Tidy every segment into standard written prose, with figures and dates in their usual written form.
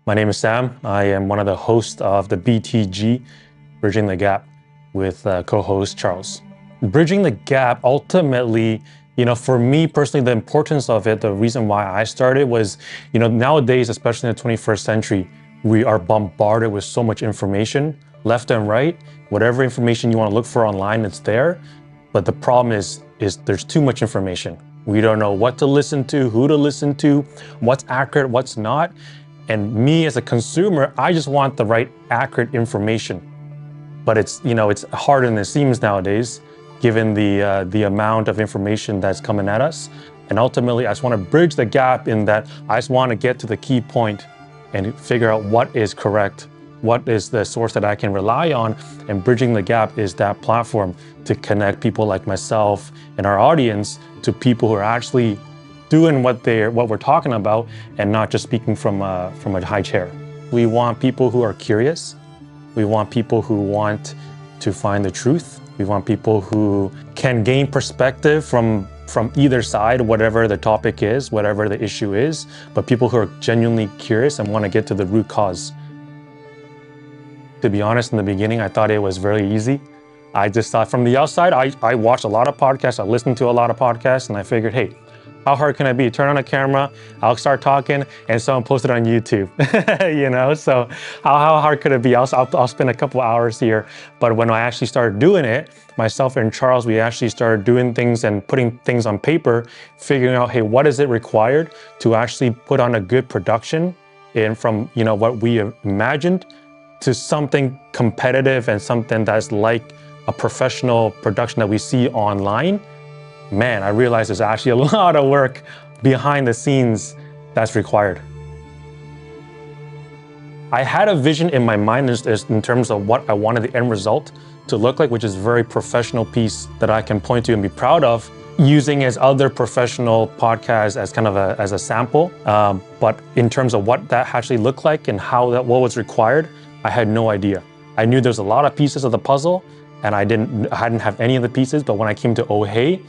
My name is Sam. I am one of the hosts of the BTG, Bridging the Gap, with co-host Charles. Bridging the Gap, ultimately, for me personally, the importance of it, the reason why I started was, nowadays, especially in the 21st century, we are bombarded with so much information, left and right. Whatever information you want to look for online, it's there. But the problem is there's too much information. We don't know what to listen to, who to listen to, what's accurate, what's not. And me as a consumer, I just want the right, accurate information. But it's harder than it seems nowadays, given the amount of information that's coming at us. And ultimately, I just want to bridge the gap in that I just want to get to the key point and figure out what is correct, what is the source that I can rely on. And Bridging the Gap is that platform to connect people like myself and our audience to people who are actually doing what we're talking about and not just speaking from a high chair. We want people who are curious. We want people who want to find the truth. We want people who can gain perspective from either side, whatever the topic is, whatever the issue is, but people who are genuinely curious and want to get to the root cause. To be honest, in the beginning, I thought it was very easy. I just thought from the outside, I watched a lot of podcasts, I listened to a lot of podcasts, and I figured, hey, how hard can it be? Turn on a camera, I'll start talking, and someone post it on YouTube. So how hard could it be? I'll spend a couple hours here. But when I actually started doing it, myself and Charles, we actually started doing things and putting things on paper, figuring out, hey, what is it required to actually put on a good production, and from what we imagined to something competitive and something that's like a professional production that we see online. Man, I realized there's actually a lot of work behind the scenes that's required. I had a vision in my mind in terms of what I wanted the end result to look like, which is a very professional piece that I can point to and be proud of, using as other professional podcasts as kind of as a sample. But in terms of what that actually looked like and what was required, I had no idea. I knew there's a lot of pieces of the puzzle, and I hadn't have any of the pieces. But when I came to OHEY,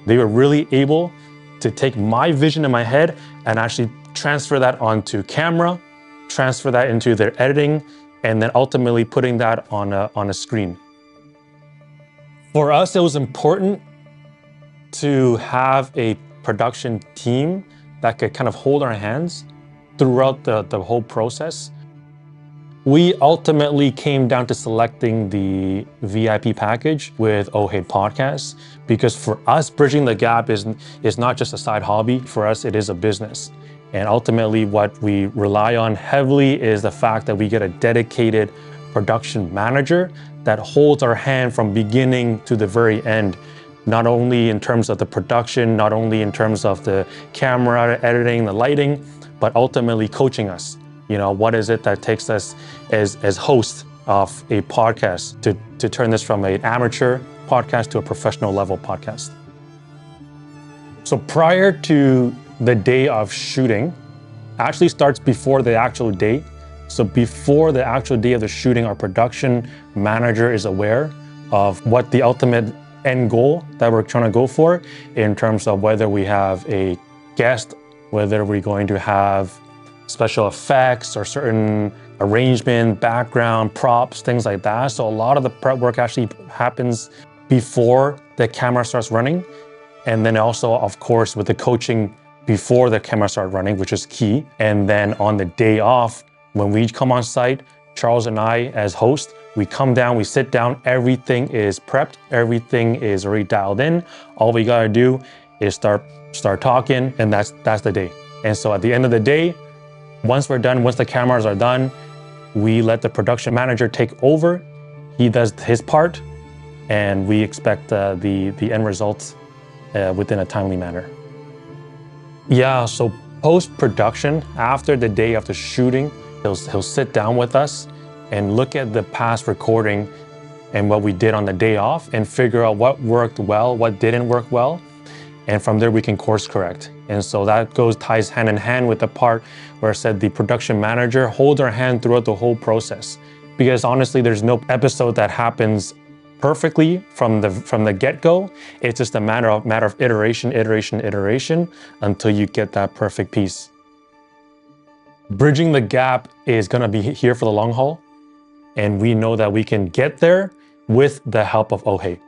they were really able to take my vision in my head and actually transfer that onto camera, transfer that into their editing, and then ultimately putting that on a screen. For us, it was important to have a production team that could kind of hold our hands throughout the whole process. We ultimately came down to selecting the VIP package with OHEY Podcasts because for us, Bridging the Gap is not just a side hobby. For us, it is a business. And ultimately, what we rely on heavily is the fact that we get a dedicated production manager that holds our hand from beginning to the very end, not only in terms of the production, not only in terms of the camera, editing, the lighting, but ultimately coaching us. What is it that takes us as hosts of a podcast to turn this from an amateur podcast to a professional level podcast? So prior to the day of shooting, actually starts before the actual day. So before the actual day of the shooting, our production manager is aware of what the ultimate end goal that we're trying to go for in terms of whether we have a guest, whether we're going to have special effects or certain arrangement, background, props, things like that. So a lot of the prep work actually happens before the camera starts running. And then also, of course, with the coaching before the camera starts running, which is key. And then on the day off, when we come on site, Charles and I as hosts, we come down, we sit down, everything is prepped, everything is already dialed in. All we gotta do is start talking, and that's the day. And so at the end of the day, once we're done, once the cameras are done, we let the production manager take over. He does his part, and we expect the end results within a timely manner. Yeah, so post-production, after the day of the shooting, he'll sit down with us and look at the past recording and what we did on the day off and figure out what worked well, what didn't work well. And from there, we can course correct. And so that ties hand in hand with the part where I said the production manager holds our hand throughout the whole process. Because honestly, there's no episode that happens perfectly from the get-go. It's just a matter of iteration until you get that perfect piece. Bridging the gap is going to be here for the long haul. And we know that we can get there with the help of OHEY.